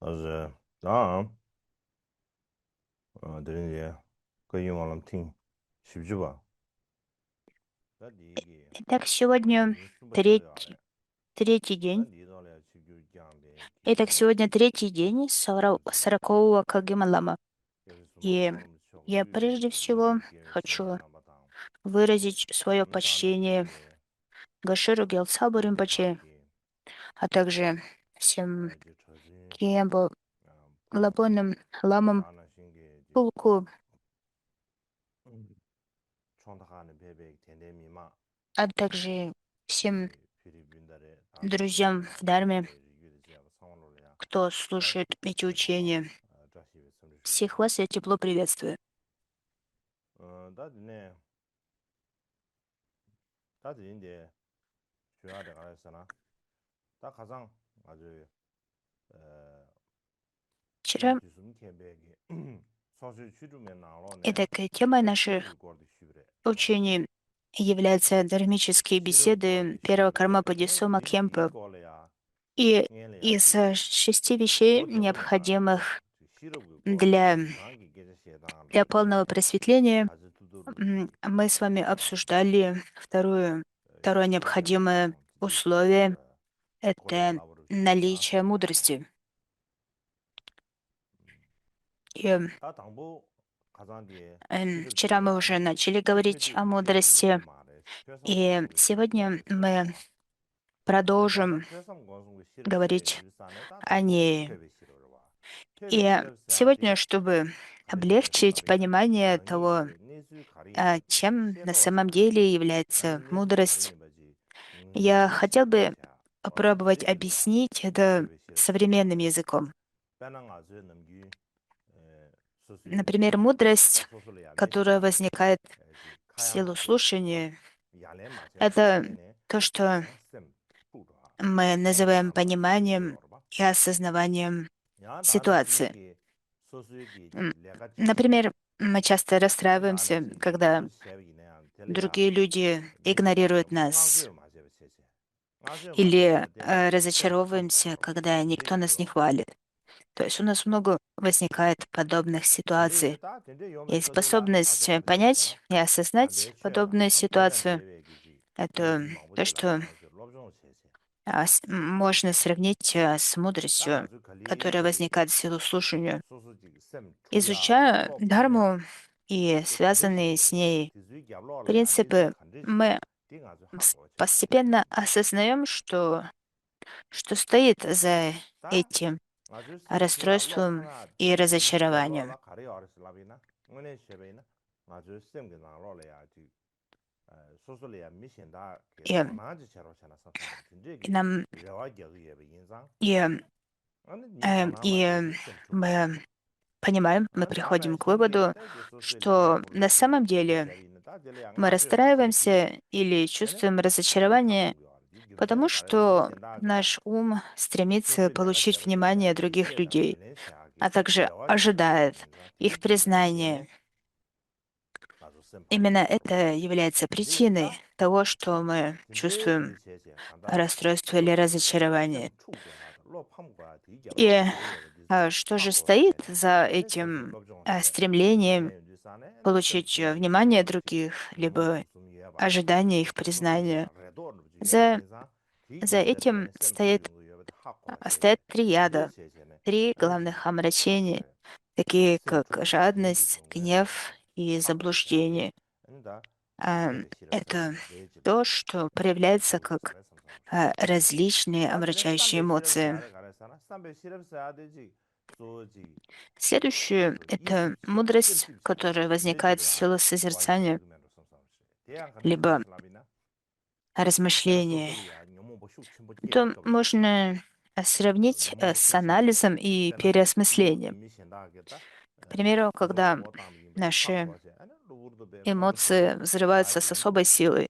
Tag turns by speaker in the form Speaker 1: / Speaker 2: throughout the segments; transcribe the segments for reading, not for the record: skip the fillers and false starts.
Speaker 1: 是啊，等于个愿望能听，是吧？那第一个，Итак,
Speaker 2: сегодня
Speaker 1: 你是不是了嘞？третий那
Speaker 2: день.
Speaker 1: 你到了就讲的，给
Speaker 2: Итак,
Speaker 1: 你
Speaker 2: сегодня третий день 40-го Кагемалама.
Speaker 1: 就是什么
Speaker 2: И
Speaker 1: 搞那么小个
Speaker 2: я
Speaker 1: 对的，прежде 你给
Speaker 2: всего
Speaker 1: 给人心里
Speaker 2: хочу
Speaker 1: 那么当，выразить
Speaker 2: свое
Speaker 1: 那当然的
Speaker 2: почтение
Speaker 1: 给
Speaker 2: Гашеру Гелцабу
Speaker 1: 他
Speaker 2: Римпоче,
Speaker 1: 给
Speaker 2: а также всем
Speaker 1: 就车子
Speaker 2: Кембо
Speaker 1: 不
Speaker 2: Лапонным
Speaker 1: 不
Speaker 2: Ламам
Speaker 1: 拿那些个就
Speaker 2: Пулку,
Speaker 1: 创他汉的配备天天密码，а
Speaker 2: также
Speaker 1: 给
Speaker 2: всем
Speaker 1: 菲律宾的嘞，他是菲律
Speaker 2: друзьям
Speaker 1: 宾
Speaker 2: в
Speaker 1: 的，Дарме, 给日语的这样上网了呀，кто 那
Speaker 2: слушает эти
Speaker 1: 那他
Speaker 2: учения.
Speaker 1: 这些什么说的？Всех
Speaker 2: вас я тепло приветствую.
Speaker 1: 但是呢，他这的需要这个是呢，他卡上啊就呃，Вчера 就是你特别的，少数区里面拿了呢，этой
Speaker 2: темой
Speaker 1: 他体
Speaker 2: наших
Speaker 1: 育馆的区别啊，учений
Speaker 2: являются дharмические
Speaker 1: 体育馆
Speaker 2: беседы
Speaker 1: 的区
Speaker 2: первого
Speaker 1: 别，карма 因为
Speaker 2: Бодхисома
Speaker 1: 体育
Speaker 2: Кемпа.
Speaker 1: 馆了呀，И 眼里呀
Speaker 2: из
Speaker 1: 就
Speaker 2: 6 вещей,
Speaker 1: 昨天我呢，необходимых 就洗了个馆的，для, 俺给这些当的
Speaker 2: для
Speaker 1: 这些，полного
Speaker 2: просветления,
Speaker 1: 还是都都路的，мы
Speaker 2: с вами
Speaker 1: 啊，обсуждали
Speaker 2: второе
Speaker 1: 这些是
Speaker 2: необходимое
Speaker 1: 上自己这
Speaker 2: условие —
Speaker 1: 个过来
Speaker 2: это
Speaker 1: 拉我的区啊，наличие
Speaker 2: мудрости. И,
Speaker 1: 他当不卡上的洗了个
Speaker 2: вчера
Speaker 1: 的，мы 俺
Speaker 2: уже
Speaker 1: 们
Speaker 2: начали
Speaker 1: 确
Speaker 2: говорить
Speaker 1: 实
Speaker 2: о
Speaker 1: 确实有
Speaker 2: мудрости,
Speaker 1: 嘛的，缺什么光
Speaker 2: и
Speaker 1: 送的洗了个
Speaker 2: сегодня
Speaker 1: 就是了
Speaker 2: мы
Speaker 1: 啊。但他
Speaker 2: продолжим
Speaker 1: 缺什么光送的洗了个
Speaker 2: говорить
Speaker 1: 就是啥呢？他
Speaker 2: о
Speaker 1: 当不特
Speaker 2: ней.
Speaker 1: 别洗了是吧？特别洗
Speaker 2: И
Speaker 1: 了啥
Speaker 2: сегодня,
Speaker 1: 的？чтобы 卡里面是啥
Speaker 2: облегчить
Speaker 1: 的呢？понимание 让你
Speaker 2: того,
Speaker 1: 个类似于卡里
Speaker 2: чем
Speaker 1: 写
Speaker 2: на
Speaker 1: 到
Speaker 2: самом
Speaker 1: 啥，деле 俺的
Speaker 2: является
Speaker 1: 类似于卡里
Speaker 2: мудрость,
Speaker 1: 面去，я 没写
Speaker 2: хотел
Speaker 1: 到
Speaker 2: бы
Speaker 1: 啥，哦，直
Speaker 2: попробовать
Speaker 1: 接就了，объяснить 特
Speaker 2: это
Speaker 1: 别洗了是啥
Speaker 2: современным
Speaker 1: 的？языком. 本来俺是那么句，说是
Speaker 2: Например, мудрость,
Speaker 1: 说出来呀，没写
Speaker 2: которая
Speaker 1: 到的，возникает 就
Speaker 2: в
Speaker 1: 卡样
Speaker 2: силу
Speaker 1: 嘛的，哦，слушания, 伢来嘛些说啥
Speaker 2: это
Speaker 1: 的呢？то, 就
Speaker 2: что
Speaker 1: 讲 sem 不着哈，мы 卡里
Speaker 2: называем
Speaker 1: 俺嘛就写到
Speaker 2: пониманием
Speaker 1: 了吧？и
Speaker 2: осознаванием
Speaker 1: 伢他那是
Speaker 2: ситуации.
Speaker 1: 给说是给就
Speaker 2: М,
Speaker 1: 两个解释呢，Например,
Speaker 2: мы часто
Speaker 1: 那他那
Speaker 2: расстраиваемся,
Speaker 1: 是给不
Speaker 2: когда
Speaker 1: 是写为那样，这里呀
Speaker 2: другие люди
Speaker 1: 没写到的，игнорируют 不俺是
Speaker 2: нас,
Speaker 1: 有嘛这个写写，俺是有嘛这
Speaker 2: или
Speaker 1: 个这里就 sem 不着
Speaker 2: разочаровываемся,
Speaker 1: 了，когда 直接
Speaker 2: никто
Speaker 1: 就
Speaker 2: нас не
Speaker 1: 了。
Speaker 2: хвалит. То есть у нас много возникает подобных
Speaker 1: 真的有
Speaker 2: ситуаций.
Speaker 1: 他真的有没
Speaker 2: И
Speaker 1: 说出来，俺是
Speaker 2: способность
Speaker 1: 卡里面是
Speaker 2: понять
Speaker 1: 呢，и 俺
Speaker 2: осознать
Speaker 1: 得缺了，подобную 俺别人
Speaker 2: ситуацию —
Speaker 1: 别为给去，没
Speaker 2: это
Speaker 1: 去忙不
Speaker 2: то,
Speaker 1: 起来，что 俺是老不中写写，можно
Speaker 2: сравнить с
Speaker 1: 但
Speaker 2: мудростью,
Speaker 1: 俺是可以
Speaker 2: которая
Speaker 1: 给
Speaker 2: возникает в силу слушания.
Speaker 1: 说是这个 sem 出呀，就
Speaker 2: Изучая
Speaker 1: 靠谱呢。
Speaker 2: дхарму и
Speaker 1: 就肯定写
Speaker 2: связанные
Speaker 1: 了
Speaker 2: с
Speaker 1: 的，ней 就属于讲不了了呀，你是
Speaker 2: принципы,
Speaker 1: 肯定写，мы 顶俺是哈过去了，постепенно
Speaker 2: осознаем, что стоит за
Speaker 1: 但
Speaker 2: этим
Speaker 1: 俺就 sem 出呀，老碰
Speaker 2: расстройством
Speaker 1: 啊，и 就是讲不了
Speaker 2: разочарованием.
Speaker 1: 了，卡里奥是那边呢，我呢学呗呢，俺就 sem 给拿了了呀，就说出来也没显得给
Speaker 2: И,
Speaker 1: 当然就写了写了上上的，真这个
Speaker 2: и нам
Speaker 1: 了解个也不影响，и, 俺那你当然嘛就
Speaker 2: и
Speaker 1: 是 sem 出嘛，мы
Speaker 2: понимаем, мы
Speaker 1: 俺当然
Speaker 2: приходим к
Speaker 1: 先给
Speaker 2: выводу,
Speaker 1: 再就说出来呀，что 不如
Speaker 2: на
Speaker 1: 去
Speaker 2: самом
Speaker 1: 没
Speaker 2: деле
Speaker 1: 写的呢，大姐了呀，мы 俺是嘛写的，расстраиваемся
Speaker 2: или
Speaker 1: 哎呢，чувствуем 俺哈不
Speaker 2: разочарование,
Speaker 1: 了，就没
Speaker 2: потому
Speaker 1: 搞的没
Speaker 2: что
Speaker 1: 显得给他。
Speaker 2: наш ум
Speaker 1: 说
Speaker 2: стремится
Speaker 1: 是两个写
Speaker 2: получить
Speaker 1: 不写的呀，внимание 就
Speaker 2: других
Speaker 1: 写当别
Speaker 2: людей,
Speaker 1: 人写给
Speaker 2: а также
Speaker 1: 了解个也不
Speaker 2: ожидает
Speaker 1: 影响，их 听就了解呢，признания. 那就生怕了，Именно
Speaker 2: это является
Speaker 1: 真的有
Speaker 2: причиной
Speaker 1: 的，того,
Speaker 2: что мы
Speaker 1: 真的就
Speaker 2: чувствуем
Speaker 1: 是写写，看到
Speaker 2: расстройство
Speaker 1: 老
Speaker 2: или
Speaker 1: 碰就
Speaker 2: разочарование.
Speaker 1: 生处过啥的，老碰不过提交
Speaker 2: И
Speaker 1: 了卡里也不就
Speaker 2: что
Speaker 1: 哈
Speaker 2: же
Speaker 1: 过写
Speaker 2: стоит
Speaker 1: 的，за 那说是
Speaker 2: этим
Speaker 1: 老重的，以
Speaker 2: стремлением
Speaker 1: 前有句啥呢？那生
Speaker 2: получить
Speaker 1: 出呀，就
Speaker 2: внимание
Speaker 1: 了不起，других, 我们
Speaker 2: либо
Speaker 1: 祖宗爷吧，ожидание
Speaker 2: их
Speaker 1: 说出来
Speaker 2: признания?
Speaker 1: 呀，耳朵那不就也不
Speaker 2: За,
Speaker 1: 影响，提
Speaker 2: за
Speaker 1: 交在里
Speaker 2: этим
Speaker 1: 面生处
Speaker 2: стоит,
Speaker 1: 用个也不哈过写写，стоят
Speaker 2: три
Speaker 1: 真的
Speaker 2: яда,
Speaker 1: 写写呢，три 俺就
Speaker 2: главных омрачения,
Speaker 1: 呃。
Speaker 2: такие
Speaker 1: 生
Speaker 2: как
Speaker 1: 出提前就
Speaker 2: жадность,
Speaker 1: 从个
Speaker 2: гнев и
Speaker 1: 哈过写的，заблуждение. 的，А, 特别写了啥，Это 直接就了，то,
Speaker 2: что
Speaker 1: 生
Speaker 2: проявляется
Speaker 1: 出啥
Speaker 2: как
Speaker 1: 来什么什么说的。
Speaker 2: различные
Speaker 1: 他这边三
Speaker 2: омрачающие
Speaker 1: 百写了啥
Speaker 2: эмоции.
Speaker 1: 的，干了啥呢？三百写了啥的这说这就
Speaker 2: Следующее —
Speaker 1: 说意识
Speaker 2: это
Speaker 1: 写了，一点
Speaker 2: мудрость,
Speaker 1: 对不起了，которая 直接就
Speaker 2: возникает в
Speaker 1: 了哈，силу 关于这
Speaker 2: созерцания,
Speaker 1: 个面的什么什么事，这样看到俺
Speaker 2: либо
Speaker 1: 是那边呢，本来说出
Speaker 2: размышления.
Speaker 1: 来呀，我们不修全部点了，Это 搞不起，можно 我
Speaker 2: сравнить
Speaker 1: 们不
Speaker 2: с
Speaker 1: 修全部点，анализом
Speaker 2: и
Speaker 1: 本来路你
Speaker 2: переосмыслением.
Speaker 1: 没想到给他，К
Speaker 2: примеру,
Speaker 1: 说出来
Speaker 2: когда
Speaker 1: 我当的也没哈
Speaker 2: наши
Speaker 1: 过些，哎那路都别搞不清
Speaker 2: эмоции
Speaker 1: 楚，那
Speaker 2: взрываются
Speaker 1: 就
Speaker 2: с
Speaker 1: 一个。
Speaker 2: особой силой.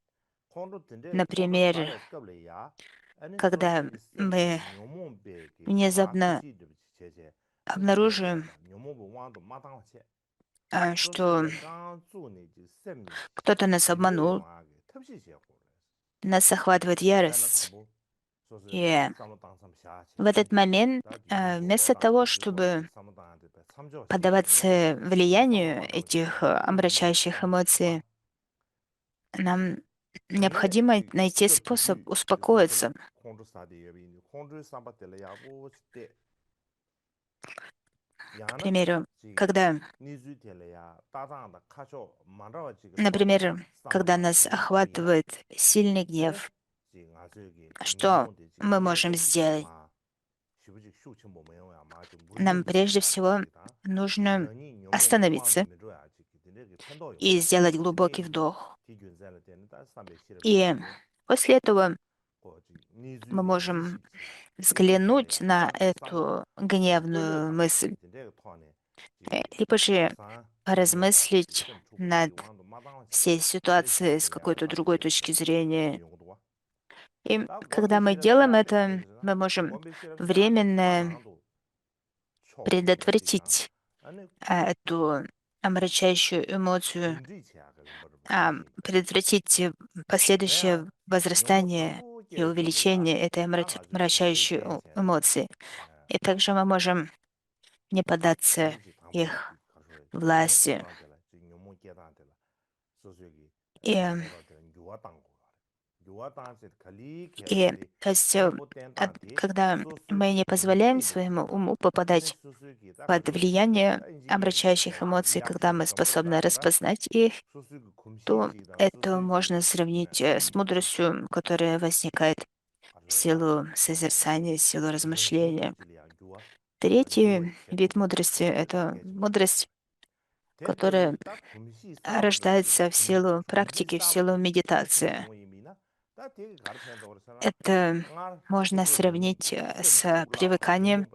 Speaker 1: 看到真的看到啥
Speaker 2: Например,
Speaker 1: 了，搞了呀？哎，你说这
Speaker 2: когда
Speaker 1: 个 sem 给
Speaker 2: мы
Speaker 1: 牛毛白给哈过
Speaker 2: внезапно
Speaker 1: 去对不起，谢谢，俺是写写
Speaker 2: обнаружим,
Speaker 1: 的，牛毛不往都马当去，说是
Speaker 2: что
Speaker 1: 了刚做那就 sem
Speaker 2: кто-то нас
Speaker 1: 真的用
Speaker 2: обманул,
Speaker 1: 啊给特别写活了，нас
Speaker 2: охватывает
Speaker 1: 但那
Speaker 2: ярость.
Speaker 1: 当不
Speaker 2: И в этот момент, вместо того, чтобы поддаваться влиянию этих омрачающих эмоций, нам необходимо найти способ успокоиться. К примеру, когда, например, когда нас охватывает сильный гнев, что мы можем сделать? Нам прежде всего нужно остановиться и сделать глубокий вдох. И после этого мы можем взглянуть на эту гневную мысль, либо же поразмыслить над всей ситуацией с какой-то другой точки зрения. И когда мы делаем это, мы можем временно предотвратить эту омрачающую эмоцию, предотвратить последующее возрастание и увеличение этой омрачающей эмоции. И также мы можем не поддаться их власти. То есть, когда мы не позволяем своему уму попадать под влияние омрачающих эмоций, когда мы способны распознать их, то это можно сравнить с мудростью, которая возникает в силу созерцания, в силу размышления. Третий вид мудрости — это мудрость, которая рождается в силу практики, в силу медитации. Это можно сравнить с привыканием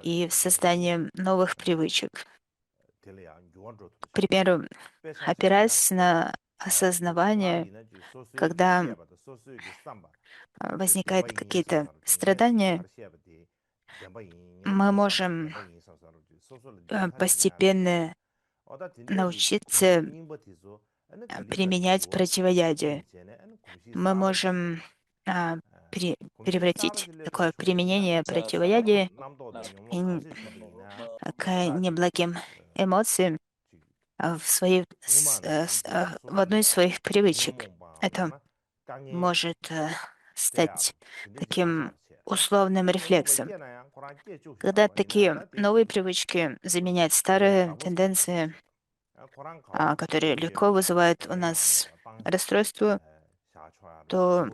Speaker 2: и созданием новых привычек. К примеру, опираясь на осознавание, когда возникают какие-то страдания, мы можем постепенно научиться применять противоядие. Мы можем превратить такое применение противоядия к неблагим эмоциям в одну из своих привычек. Это может стать таким условным рефлексом. Когда такие новые привычки заменяют старые тенденции, которые легко вызывают у нас расстройство, то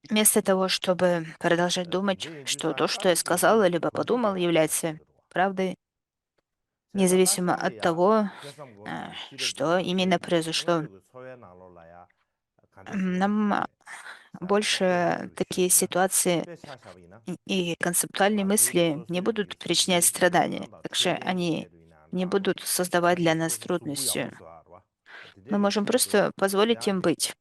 Speaker 2: вместо того, чтобы продолжать думать, что то, что я сказала либо подумал, является правдой, независимо от того, что именно произошло, нам больше такие ситуации и концептуальные мысли не будут причинять страдания. Также они не будут создавать для нас трудности. Мы можем просто позволить им быть.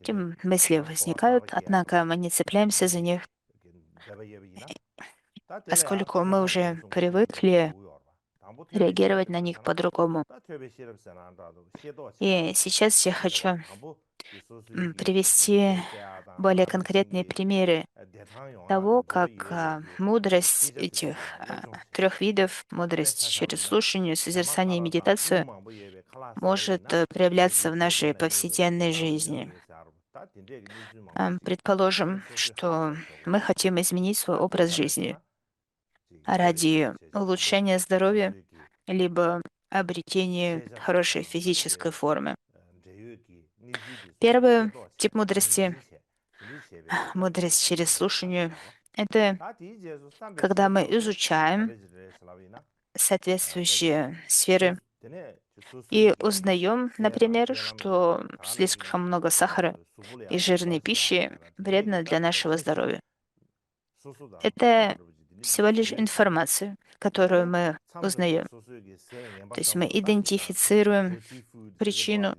Speaker 2: Эти мысли возникают, однако мы не цепляемся за них, поскольку мы уже привыкли реагировать на них по-другому. И сейчас я хочу привести более конкретные примеры того, как мудрость этих трех видов, мудрость через слушание, созерцание и медитацию, может проявляться в нашей повседневной жизни. Предположим, что мы хотим изменить свой образ жизни ради улучшения здоровья либо обретения хорошей физической формы. Первый тип мудрости, мудрость через слушание, это когда мы изучаем соответствующие сферы и узнаем, например, что слишком много сахара и жирной пищи вредно для нашего здоровья. Это всего лишь информация, которую мы узнаем. То есть мы идентифицируем причину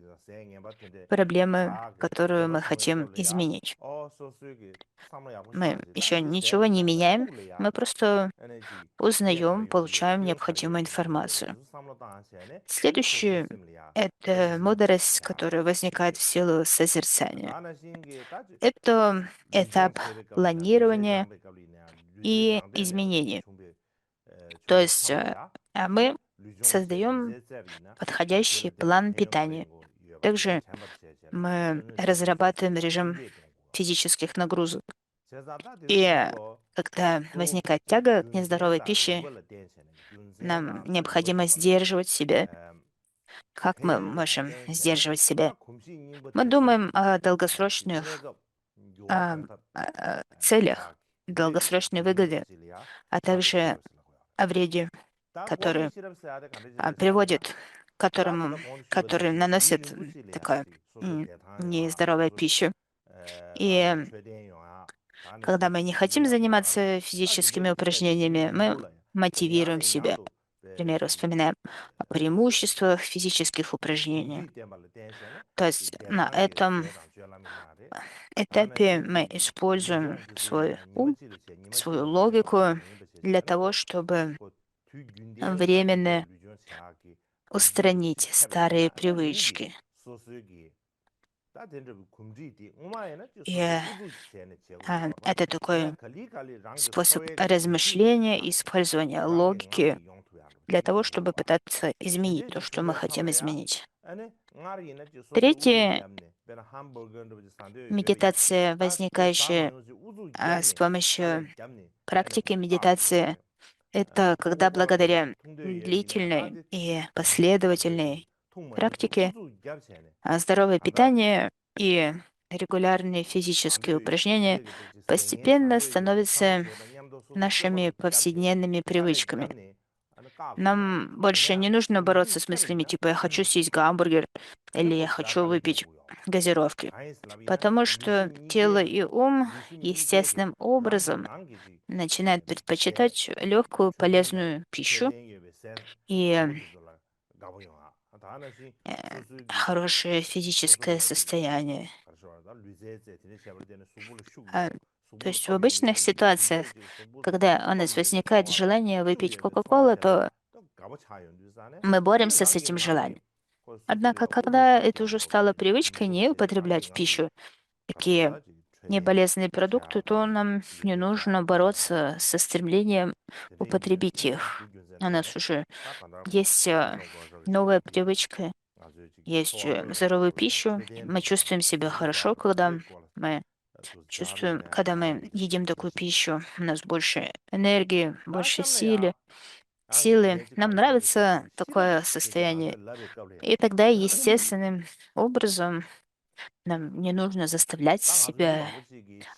Speaker 2: проблемы, которую мы хотим изменить. Мы еще ничего не меняем, мы просто узнаем, получаем необходимую информацию. Следующее — это мудрость, которая возникает в силу созерцания. Это этап планирования и изменений. То есть мы создаем подходящий план питания. Также мы разрабатываем режим физических нагрузок. И когда возникает тяга к нездоровой пище, нам необходимо сдерживать себя. Как мы можем сдерживать себя? Мы думаем о долгосрочных целях, долгосрочной выгоде, а также о вреде, который приводит к который наносит такая нездоровая пища. И когда мы не хотим заниматься физическими упражнениями, мы мотивируем себя. К примеру, вспоминаем о преимуществах физических упражнений. То есть на этом этапе мы используем свой ум, свою логику для того, чтобы временно устранить старые привычки. И это такой способ размышления, использования логики для того, чтобы пытаться изменить то, что мы хотим изменить. Третье — медитация, возникающая с помощью практики медитации. Это когда благодаря длительной и последовательной практике здоровое питание и регулярные физические упражнения постепенно становятся нашими повседневными привычками. Нам больше не нужно бороться с мыслями типа «я хочу съесть гамбургер» или «я хочу выпить газировки», потому что тело и ум естественным образом начинают предпочитать легкую полезную пищу и хорошее физическое состояние. А, То есть в обычных ситуациях, когда у нас возникает желание выпить Кока-Колу, то мы боремся с этим желанием. Однако, когда это уже стало привычкой не употреблять в пищу такие неполезные продукты, то нам не нужно бороться со стремлением употребить их. У нас уже есть новая привычка, есть здоровую пищу. Мы чувствуем себя хорошо, мы когда мы едим такую пищу, у нас больше энергии, больше силы. Нам нравится такое состояние. И тогда естественным образом нам не нужно заставлять себя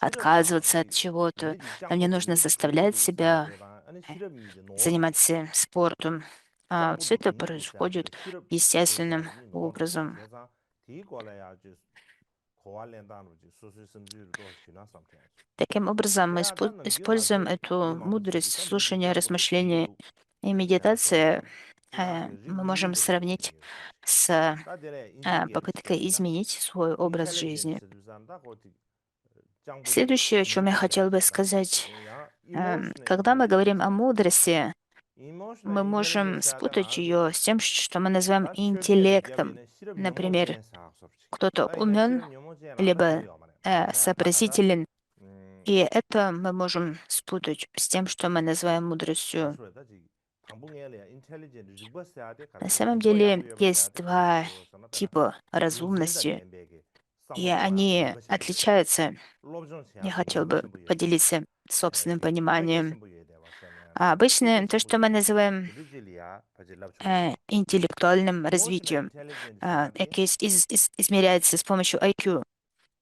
Speaker 2: отказываться от чего-то. Нам не нужно заставлять себя э, заниматься спортом. Все это происходит естественным образом. Таким образом, мы используем эту мудрость слушания, размышления и медитации. Мы можем сравнить с попыткой изменить свой образ жизни. Следующее, о чем я хотел бы сказать, когда мы говорим о мудрости, мы можем спутать ее с тем, что мы называем интеллектом. Например, кто-то умен, либо сообразителен, и это мы можем спутать с тем, что мы называем мудростью. На самом деле есть два типа разумности, и они отличаются. Я хотел бы поделиться собственным пониманием. Обычно то, что мы называем интеллектуальным развитием, измеряется с помощью IQ.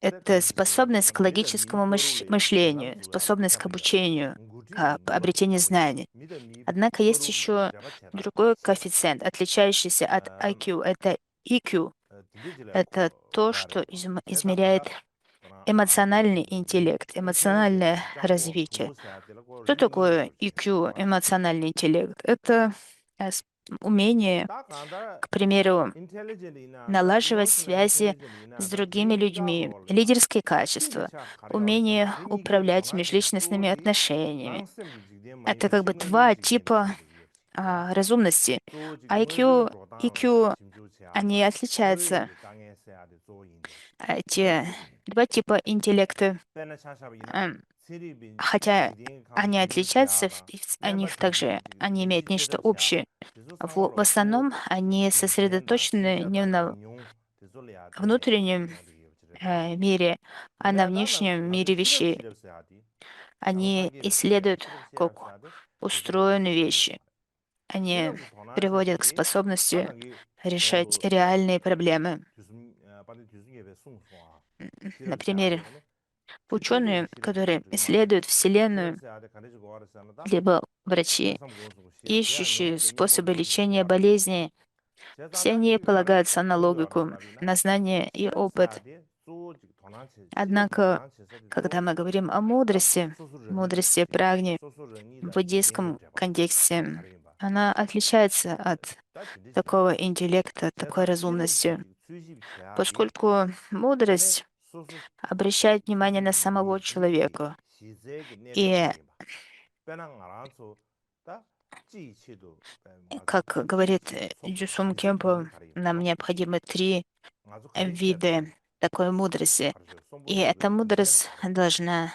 Speaker 2: Это способность к логическому мышлению, способность к обучению, к обретению знаний. Однако есть еще другой коэффициент, отличающийся от IQ. Это EQ. Это то, что измеряет эмоциональный интеллект, эмоциональное развитие. Что такое EQ, эмоциональный интеллект? Это умение, к примеру, налаживать связи с другими людьми, лидерские качества, умение управлять межличностными отношениями. Это как бы два типа разумности. IQ, EQ, они отличаются. Эти два типа интеллекта, ам, хотя они отличаются, они имеют нечто общее. В основном они сосредоточены не на внутреннем мире, а на внешнем мире вещей. Они исследуют, как устроены вещи. Они приводят к способности решать реальные проблемы. Например, ученые, которые исследуют Вселенную, либо врачи, ищущие способы лечения болезней, все они полагаются на логику, на знания и опыт. Однако, когда мы говорим о мудрости прагни в буддийском контексте, она отличается от такого интеллекта, от такой разумности, поскольку мудрость обращает внимание на самого человека. И, как говорит Дзюсум Кемпо, нам необходимы три вида такой мудрости. И эта мудрость должна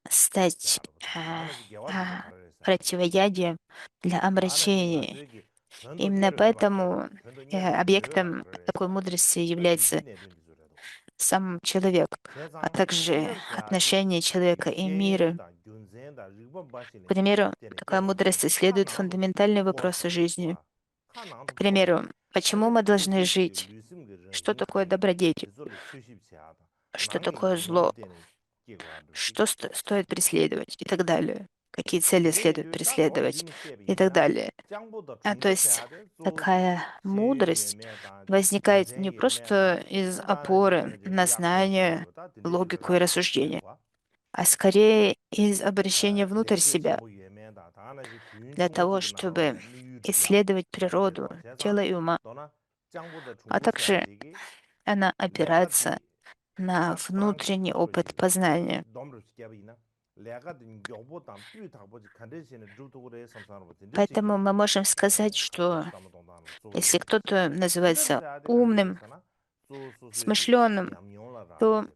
Speaker 2: стать противоядием для омрачений. Именно поэтому объектом такой мудрости является сам человек, а также отношения человека и мира. К примеру, такая мудрость исследует фундаментальные вопросы жизни. К примеру, почему мы должны жить? Что такое добродетель? Что такое зло? Что стоит преследовать? И так далее. Какие цели следует преследовать? И так далее. То есть такая мудрость возникает не просто из опоры на знание, логику и рассуждение, а скорее из обращения внутрь себя, для того, чтобы исследовать природу тела и ума, а также она опирается на внутренний опыт познания. Поэтому мы можем сказать, что если кто-то называется умным, смышленым, то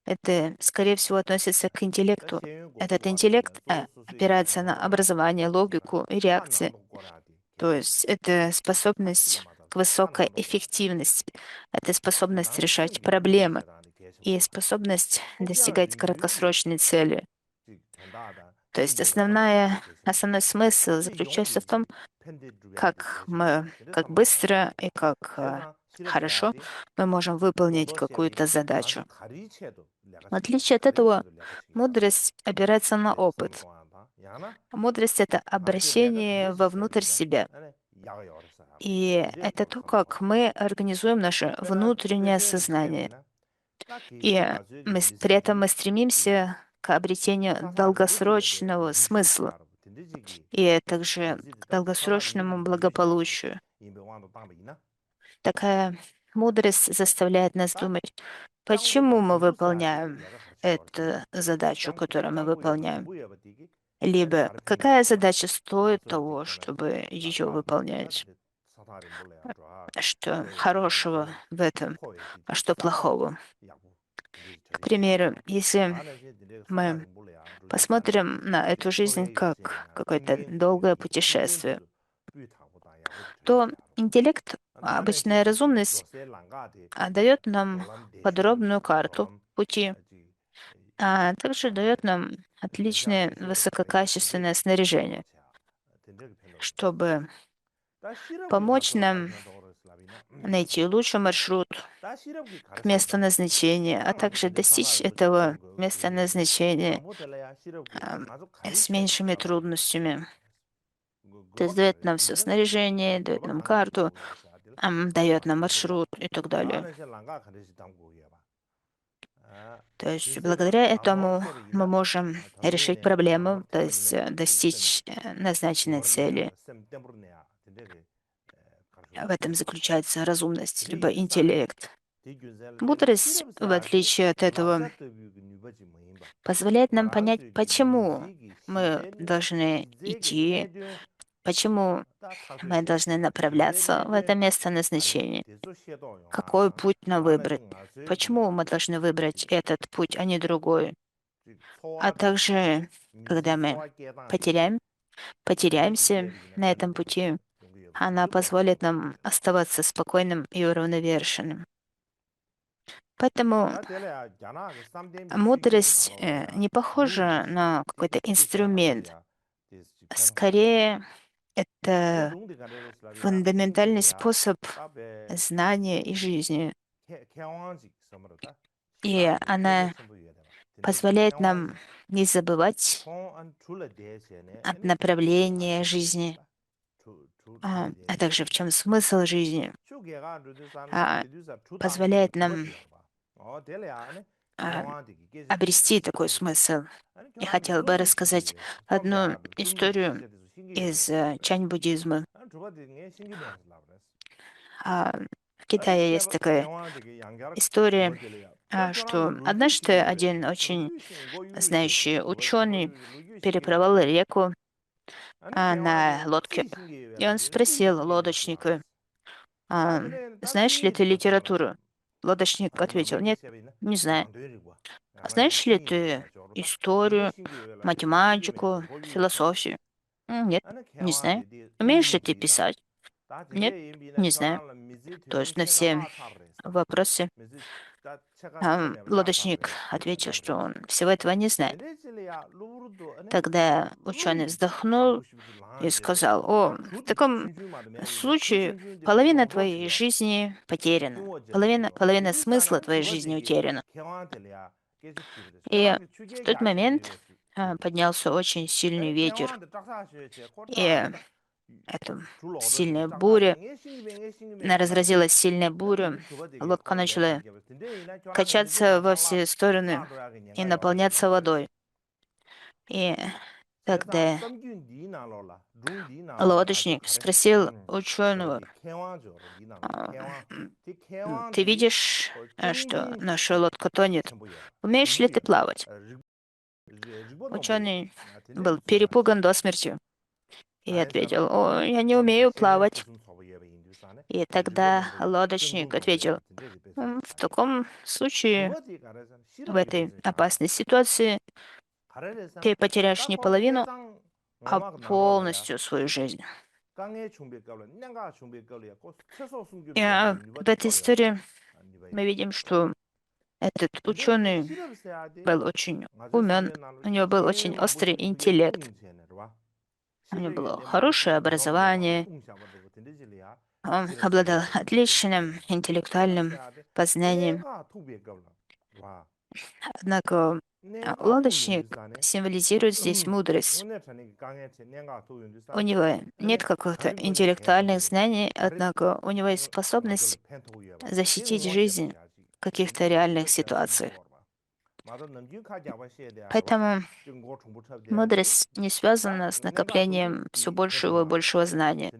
Speaker 2: это, скорее всего, относится к интеллекту. Этот интеллект опирается на образование, логику и реакции. То есть это способность к высокой эффективности, это способность решать проблемы и способность достигать краткосрочной цели. То есть основной смысл заключается в том, как быстро и как хорошо мы можем выполнить какую-то задачу. В отличие от этого, мудрость опирается на опыт. Мудрость — это обращение вовнутрь себя. И это то, как мы организуем наше внутреннее сознание. И при этом мы стремимся к обретению долгосрочного смысла и также к долгосрочному благополучию. Такая мудрость заставляет нас думать, почему мы выполняем эту задачу, которую мы выполняем, либо какая задача стоит того, чтобы ее выполнять, что хорошего в этом, а что плохого. К примеру, если мы посмотрим на эту жизнь как какое-то долгое путешествие, то интеллект, обычная разумность, дает нам подробную карту пути, а также дает нам отличное высококачественное снаряжение, чтобы помочь нам найти лучший маршрут к месту назначения, а также достичь этого места назначения с меньшими трудностями. То есть дает нам все снаряжение, дает нам карту, дает нам маршрут и так далее. То есть благодаря этому мы можем решить проблему, то есть достичь назначенной цели. В этом заключается разумность, либо интеллект. Мудрость, в отличие от этого, позволяет нам понять, почему мы должны идти, почему мы должны направляться в это место назначения, какой путь нам выбрать, почему мы должны выбрать этот путь, а не другой. А также, когда мы потеряемся на этом пути, она позволит нам оставаться спокойным и уравновешенным. Поэтому мудрость не похожа на какой-то инструмент. Скорее, это фундаментальный способ знания и жизни. И она позволяет нам не забывать от направления жизни, а также в чем смысл жизни, а позволяет нам а, обрести такой смысл. Я хотела бы рассказать одну историю из чань-буддизма. В Китае есть такая история, что однажды один очень знающий ученый переплывал реку на лодке. И он спросил лодочника: «Знаешь ли ты литературу?» Лодочник ответил: «Нет, не знаю». «А знаешь ли ты историю, математику, философию?» «Нет, не знаю». «Умеешь ли ты писать?» «Нет, не знаю». То есть на все вопросы лодочник ответил, что он всего этого не знает. Тогда ученый вздохнул и сказал: «О, в таком случае половина твоей жизни потеряна, половина смысла твоей жизни утеряна». И в тот момент поднялся очень сильный ветер, и это сильная буря, разразилась сильная буря, лодка начала качаться во все стороны и наполняться водой. И тогда лодочник спросил ученого: «Ты видишь, что наша лодка тонет? Умеешь ли ты плавать?» Ученый был перепуган до смерти и ответил: «О, я не умею плавать». И тогда лодочник ответил: В таком случае, в этой опасной ситуации, ты потеряешь не половину, а полностью свою жизнь». И в этой истории мы видим, что этот ученый был очень умен, у него был очень острый интеллект, у него было хорошее образование, он обладал отличным интеллектуальным познанием. Однако лодочник символизирует здесь мудрость. У него нет каких-то интеллектуальных знаний, однако у него есть способность защитить жизнь в каких-то реальных ситуациях. Поэтому мудрость не связана с накоплением все большего и большего знания.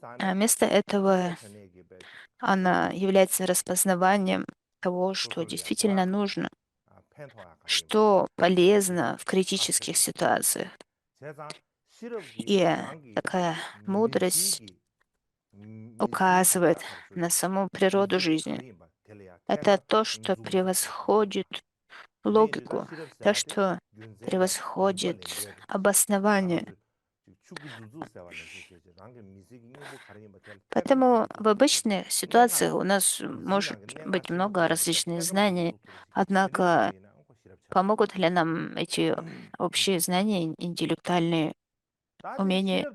Speaker 2: А вместо этого она является распознаванием того, что действительно нужно, что полезно в критических ситуациях. И такая мудрость указывает на саму природу жизни. Это то, что превосходит логику, то, что превосходит обоснование. Поэтому в обычных ситуациях у нас может быть много различных знаний, однако помогут ли нам эти общие знания, интеллектуальные умения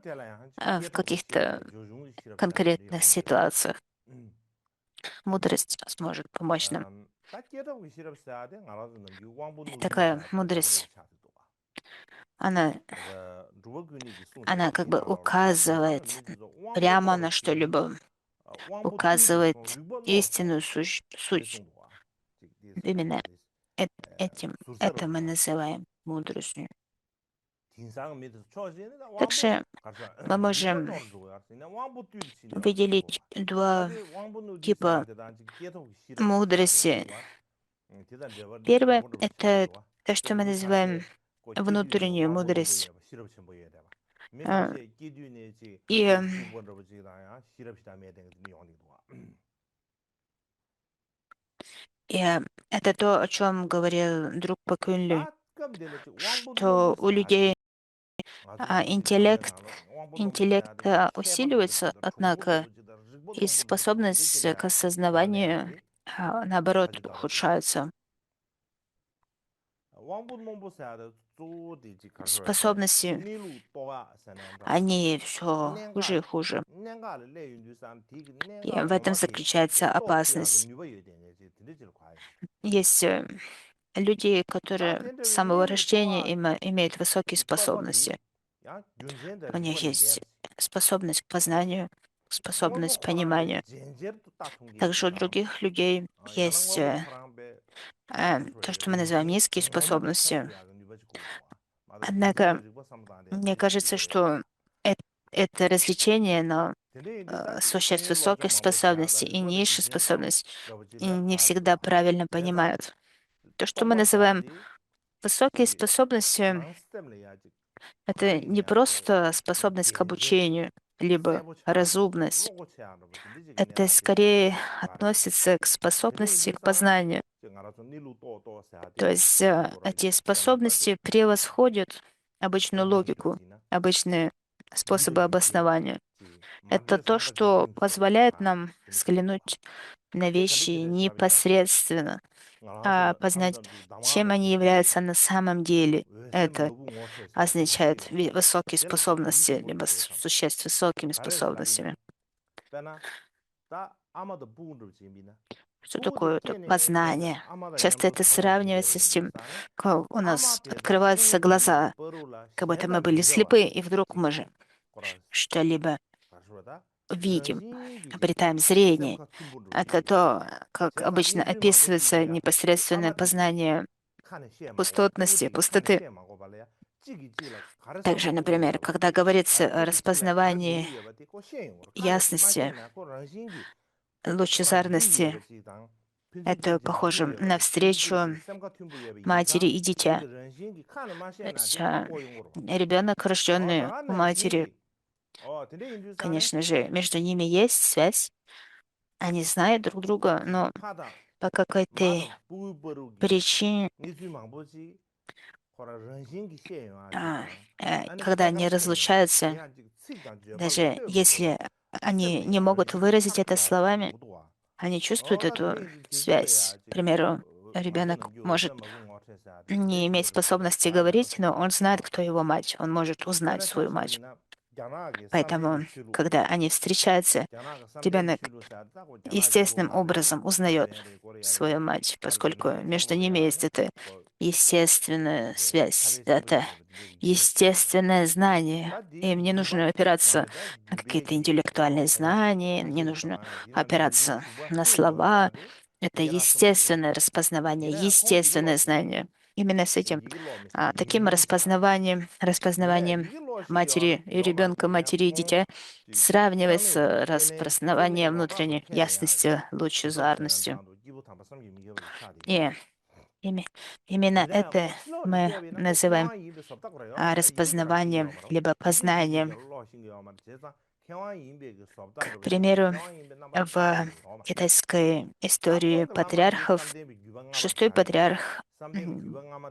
Speaker 2: в каких-то конкретных ситуациях? Мудрость сможет помочь нам. И такая мудрость, она, она как бы указывает прямо на что-либо, указывает истинную суть. Именно этим это мы называем мудростью. Также мы можем выделить два типа мудрости. Первое — это то, что мы называем внутреннюю мудрость. А, И это то, о чем говорил друг по Кюнли, что у людей интеллект усиливается, однако и способность к осознаванию, наоборот, ухудшается. Способности, они все хуже и хуже. И в этом заключается опасность. Есть люди, которые с самого рождения имеют высокие способности. У них есть способность к познанию, способность к пониманию. Также у других людей есть то, что мы называем низкие способности. Однако, мне кажется, что это развлечение на существ высоких способностей и низших способностей не всегда правильно понимают. То, что мы называем высокие способности, это не просто способность к обучению, либо разумность. Это скорее относится к способности к познанию. То есть эти способности превосходят обычную логику, обычные способы обоснования. Это то, что позволяет нам взглянуть на вещи непосредственно, познать, чем они являются на самом деле. Это означает высокие способности, либо существ с высокими способностями. Что такое это познание? Часто это сравнивается с тем, как у нас открываются глаза, как будто мы были слепы, и вдруг мы же что-либо видим, обретаем зрение. Это то, как обычно описывается непосредственное познание пустотности, пустоты. Также, например, когда говорится о распознавании ясности, лучезарности, это похоже на встречу матери и дитя. То есть, ребенок, рожденный у матери, конечно же, между ними есть связь. Они знают друг друга, но по какой-то причине, когда они разлучаются, даже если они не могут выразить это словами, они чувствуют эту связь. К примеру, ребенок может не иметь способности говорить, но он знает, кто его мать. Он может узнать свою мать. Поэтому, когда они встречаются, ребенок естественным образом узнает свою мать, поскольку между ними есть эта естественная связь, это естественное знание. Им не нужно опираться на какие-то интеллектуальные знания, не нужно опираться на слова. Это естественное распознавание, естественное знание. Именно с этим таким распознаванием матери и ребенка, матери и дитя сравнивается распознавание внутренней ясности, лучезарностью. И ими- именно это мы называем распознаванием, либо познанием. К примеру, в китайской истории патриархов шестой патриарх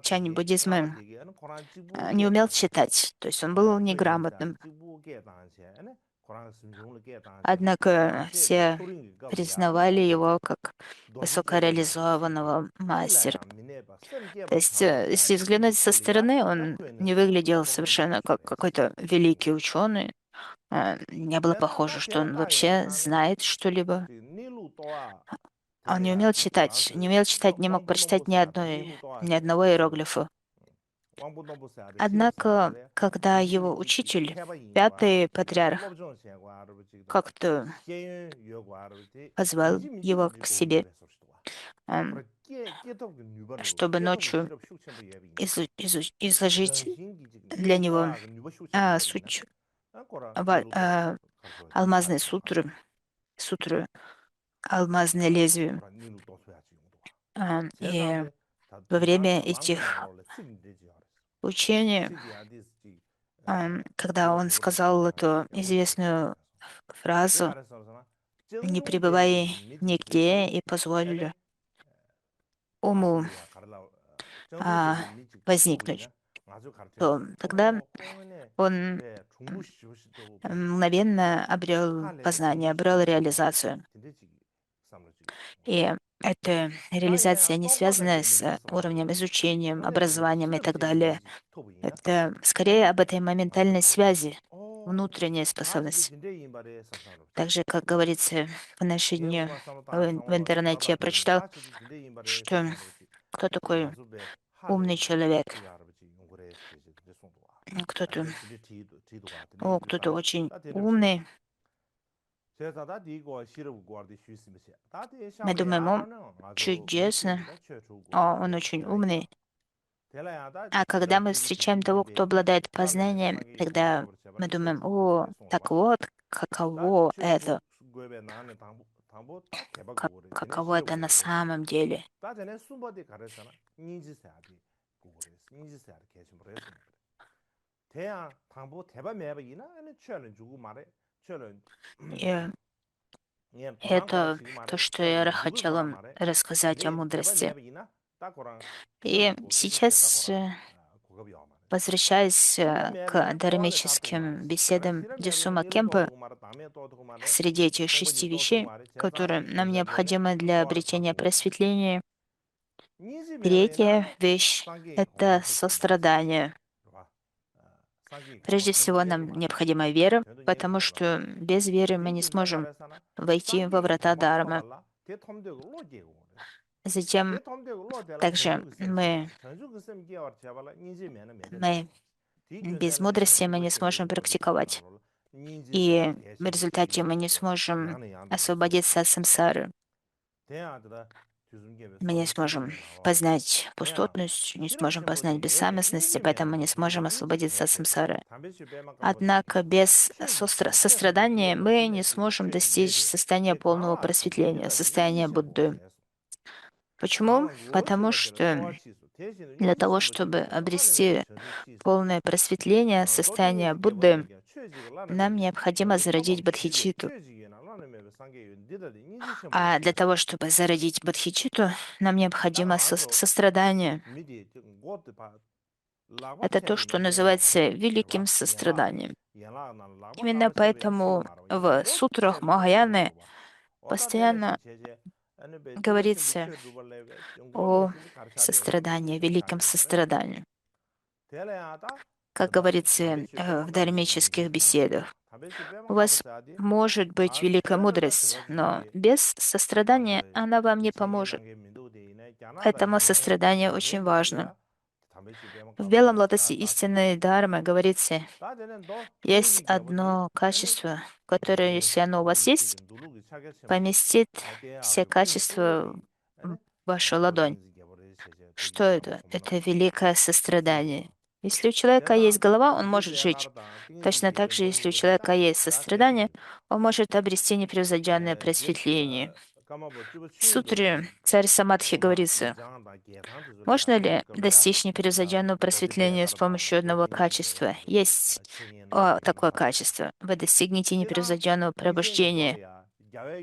Speaker 2: чань-буддизма не умел читать, то есть он был неграмотным. Однако все признавали его как высокореализованного мастера. То есть, если взглянуть со стороны, он не выглядел совершенно как какой-то великий ученый. Не было похоже, что он вообще знает что-либо. Он не умел читать, не мог прочитать ни одного иероглифа. Однако, когда его учитель, пятый патриарх, как-то позвал его к себе, ам, чтобы ночью изложить для него суть алмазной сутры, алмазное лезвие. И во время этих учений, когда он сказал эту известную фразу «Не пребывай нигде и позволь уму а, возникнуть», то тогда он мгновенно обрел познание, обрел реализацию. И эта реализация не связана с уровнем изучением, образованием и так далее. Это скорее об этой моментальной связи, внутренней способности. Так же, как говорится в наши дни в интернете, я прочитал, что кто такой умный человек, кто-то, кто-то очень умный. Мы думаем, он чудесно, он очень умный. А когда мы встречаем того, кто обладает познанием, тогда мы думаем, так вот, каково это, каково это на самом деле. И это то, что я хотела вам рассказать о мудрости. И сейчас, возвращаясь к дharмическим беседам Дюсума Кемпа, среди этих 6 вещей, которые нам необходимы для обретения просветления, третья вещь — это сострадание. Прежде всего, нам необходима вера, потому что без веры мы не сможем войти во врата Дharмы. Затем также мы без мудрости мы не сможем практиковать. И в результате мы не сможем освободиться от самсары. Мы не сможем познать пустотность, не сможем познать бессамостность, поэтому мы не сможем освободиться от самсары. Однако без сострадания мы не сможем достичь состояния полного просветления, состояния Будды. Почему? Потому что для того, чтобы обрести полное просветление, состояние Будды, нам необходимо зародить бодхичитту. А для того, чтобы зародить бодхичитту, нам необходимо сострадание. Это то, что называется великим состраданием. Именно поэтому в сутрах Махаяны постоянно говорится о сострадании, великом сострадании. Как говорится в дharмических беседах, у вас может быть великая мудрость, но без сострадания она вам не поможет. Поэтому сострадание очень важно. В Белом лотосе истинной Дхармы говорится, есть одно качество, которое, если оно у вас есть, поместит все качества в вашу ладонь. Что это? Это великое сострадание. Если у человека есть голова, он может жить. Точно так же, если у человека есть сострадание, он может обрести непревзойденное просветление. В сутре царь Самадхи говорится, можно ли достичь непревзойденного просветления с помощью одного качества? Есть такое качество. Вы достигнете непревзойденного пробуждения.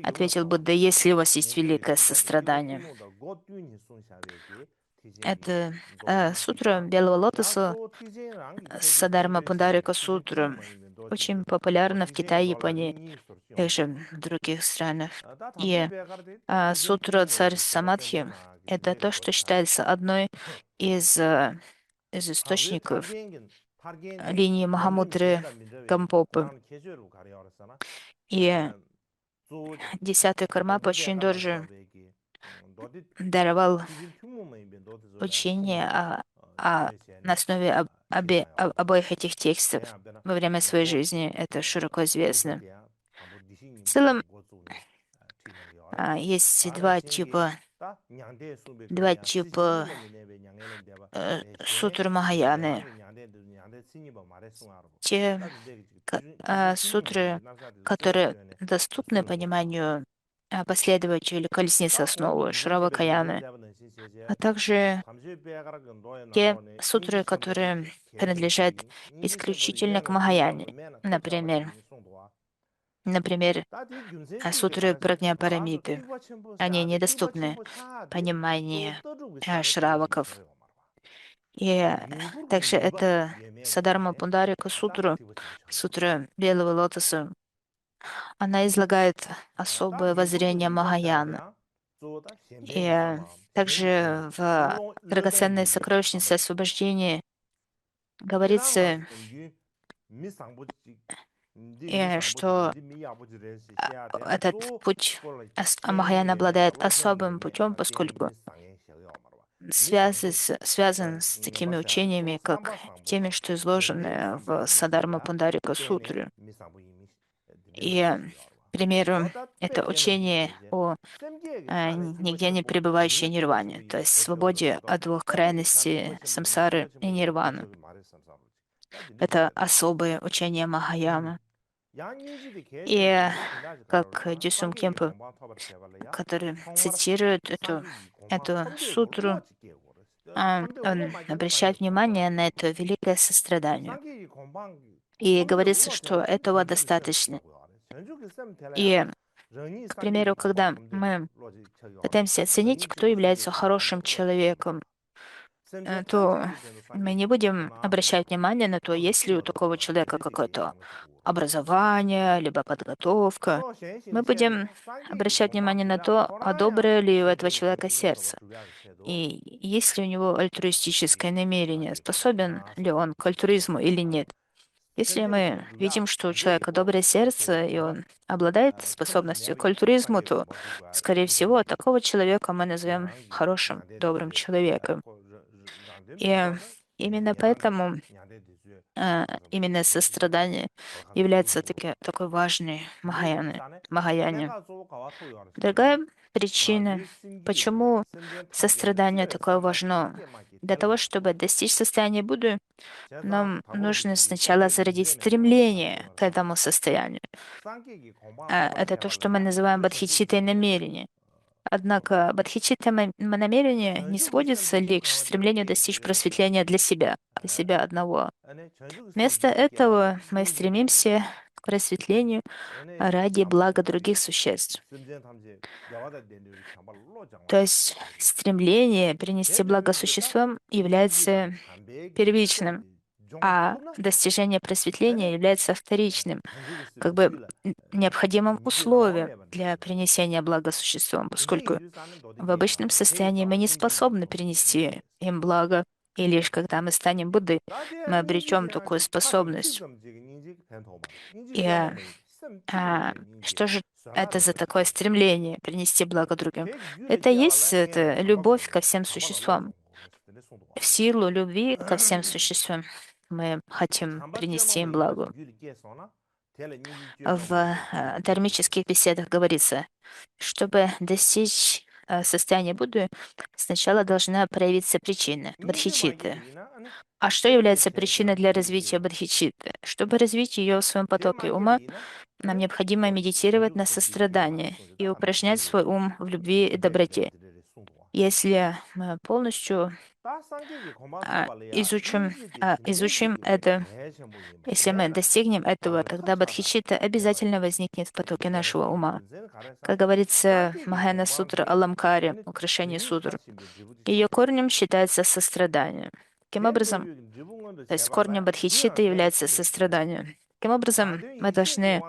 Speaker 2: Ответил Будда, если у вас есть великое сострадание. Это сутра Белого лотоса, Садарма Пундарика сутра, очень популярна в Китае, Японии, также в других странах. И сутра Царь Самадхи — это то, что считается одной из источников линии Махамудры Гампопы. И 10-й Кармапа Чиндорджи даровал учение на основе обоих этих текстов во время своей жизни. Это широко известно. В целом, есть два типа два типа сутр Махаяны. Те сутры, которые доступны пониманию последователей колесницы основы Шравакаяны, а также те сутры, которые принадлежат исключительно к Махаяне. Например, сутры Прагняпарамиты. Они недоступны пониманию шраваков. И также это Садарма Пундарика сутра, сутра Белого Лотоса. Она излагает особое воззрение Махаяны. И также в драгоценной сокровищнице освобождения говорится, что этот путь Махаяна обладает особым путем, поскольку связан с такими учениями, как теми, что изложены в Садарма Пундарика Сутре. И, к примеру, это учение о нигде не пребывающей нирване, то есть свободе от двух крайностей самсары и нирваны. Это особое учение Махаяны. И как Дюсум Кемпо, который цитирует эту сутру, он обращает внимание на это великое сострадание. И говорится, что этого достаточно. И, к примеру, когда мы пытаемся оценить, кто является хорошим человеком, то мы не будем обращать внимание на то, есть ли у такого человека какое-то образование, либо подготовка. Мы будем обращать внимание на то, а доброе ли у этого человека сердце, и есть ли у него альтруистическое намерение, способен ли он к альтруизму или нет. Если мы видим, что у человека доброе сердце, и он обладает способностью к альтруизму, то, скорее всего, такого человека мы назовем хорошим, добрым человеком. И именно поэтому именно сострадание является такой важной Махаяне. Другая причина, почему сострадание такое важно. Для того, чтобы достичь состояния Будды, нам нужно сначала зародить стремление к этому состоянию. Это то, что мы называем бодхичиттой намерение. Однако бодхичитта намерение не сводится лишь к стремлению достичь просветления для себя одного. Вместо этого мы стремимся к просветлению ради блага других существ. То есть стремление принести благо существам является первичным, а достижение просветления является вторичным, как бы необходимым условием для принесения блага существам, поскольку в обычном состоянии мы не способны принести им благо, и лишь когда мы станем Буддой, мы обретем такую способность. И что же это за такое стремление принести благо другим? Это любовь ко всем существам. В силу любви ко всем существам мы хотим принести им благо. В дharмических беседах говорится, чтобы достичь состояния Будды, сначала должна проявиться причина бодхичитты. А что является причиной для развития бодхичитты? Чтобы развить ее в своем потоке ума, нам необходимо медитировать на сострадание и упражнять свой ум в любви и доброте. Если мы полностью изучим это, если мы достигнем этого, тогда бодхичитта обязательно возникнет в потоке нашего ума. Как говорится в Махаяна Сутра Аламкаре, украшение сутр, ее корнем считается сострадание. Таким образом, то есть корнем бодхичитты является сострадание. Таким образом, мы должны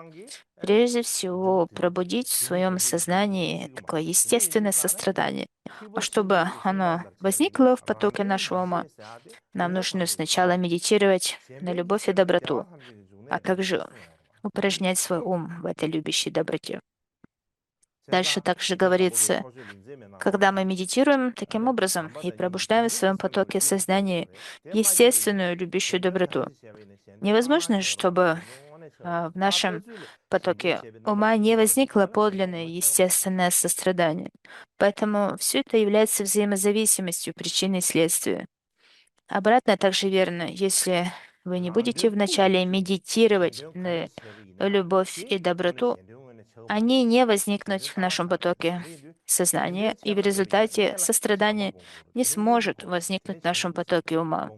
Speaker 2: прежде всего пробудить в своем сознании такое естественное сострадание. А чтобы оно возникло в потоке нашего ума, нам нужно сначала медитировать на любовь и доброту, а также упражнять свой ум в этой любящей доброте. Дальше также говорится, когда мы медитируем таким образом и пробуждаем в своем потоке сознания естественную любящую доброту, невозможно, чтобы в нашем потоке ума не возникло подлинное естественное сострадание. Поэтому все это является взаимозависимостью причины и следствия. Обратно также верно, если вы не будете вначале медитировать на любовь и доброту, они не возникнут в нашем потоке сознания, и в результате сострадание не сможет возникнуть в нашем потоке ума.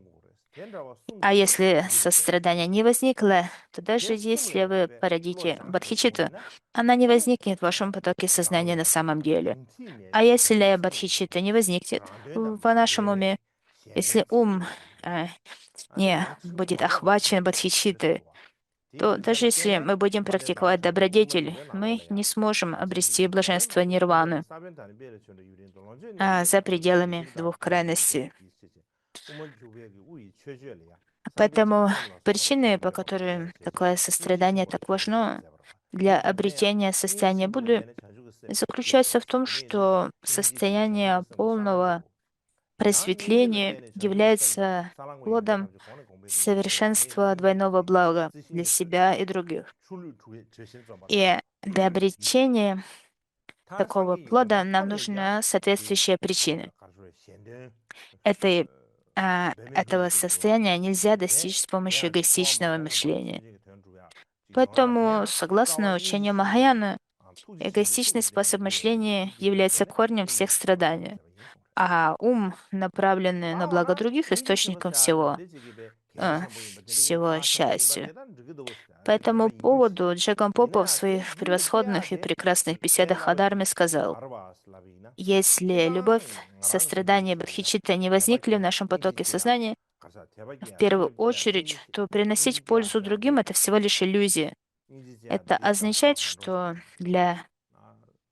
Speaker 2: А если сострадание не возникло, то даже если вы породите бодхичитту, она не возникнет в вашем потоке сознания на самом деле. А если бодхичитта не возникнет в нашем уме, если ум э, не будет охвачен бодхичиттой, то даже если мы будем практиковать добродетель, мы не сможем обрести блаженство нирваны за пределами двух крайностей. Поэтому причины, по которым такое сострадание так важно для обретения состояния Будды, заключаются в том, что состояние полного просветления является плодом совершенства двойного блага для себя и других. И для обретения такого плода нам нужна соответствующая причина. Этого состояния нельзя достичь с помощью эгоистичного мышления. Поэтому, согласно учению Махаяна, эгоистичный способ мышления является корнем всех страданий, а ум, направленный на благо других, источником всего счастья. По этому поводу Джагампопа в своих превосходных и прекрасных беседах о Дharме сказал: если любовь, сострадание и бодхичитта не возникли в нашем потоке сознания, в первую очередь, то приносить пользу другим — это всего лишь иллюзия. Это означает, что для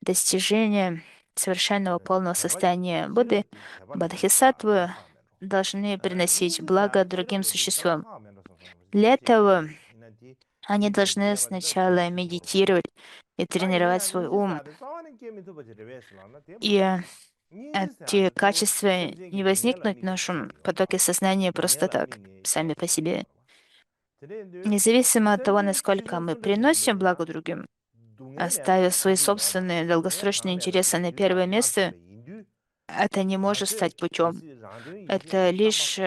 Speaker 2: достижения совершенного полного состояния Будды, бодхисаттвы должны приносить благо другим существам. Для этого они должны сначала медитировать и тренировать свой ум. И эти качества не возникнут в нашем потоке сознания просто так, сами по себе. Независимо от того, насколько мы приносим благо другим, оставив свои собственные долгосрочные интересы на первое место, это не может стать путем. Это лишь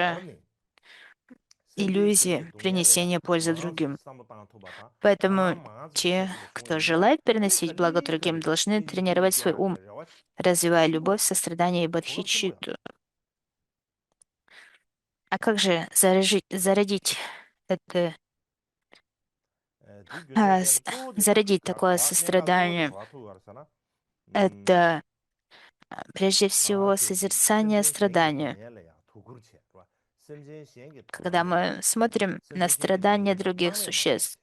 Speaker 2: иллюзия принесения пользы другим. Поэтому те, кто желает переносить благо другим, должны тренировать свой ум, развивая любовь, сострадание и бодхичитту. А как же зародить это, зародить такое сострадание? Это прежде всего созерцание страдания. Когда мы смотрим на страдания других существ,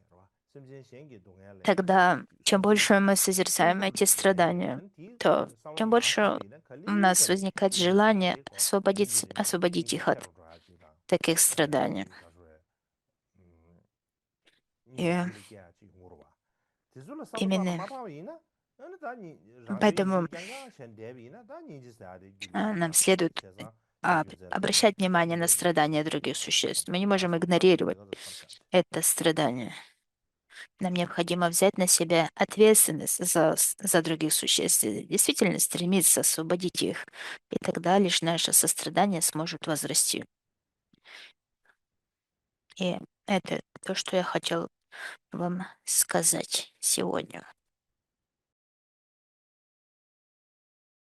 Speaker 2: тогда чем больше мы созерцаем эти страдания, то тем больше у нас возникает желание освободить их от таких страданий. И именно поэтому нам следует обращать внимание на страдания других существ. Мы не можем игнорировать это страдание. Нам необходимо взять на себя ответственность за других существ и действительно стремиться освободить их. И тогда лишь наше сострадание сможет возрасти. И это то, что я хотел вам сказать сегодня.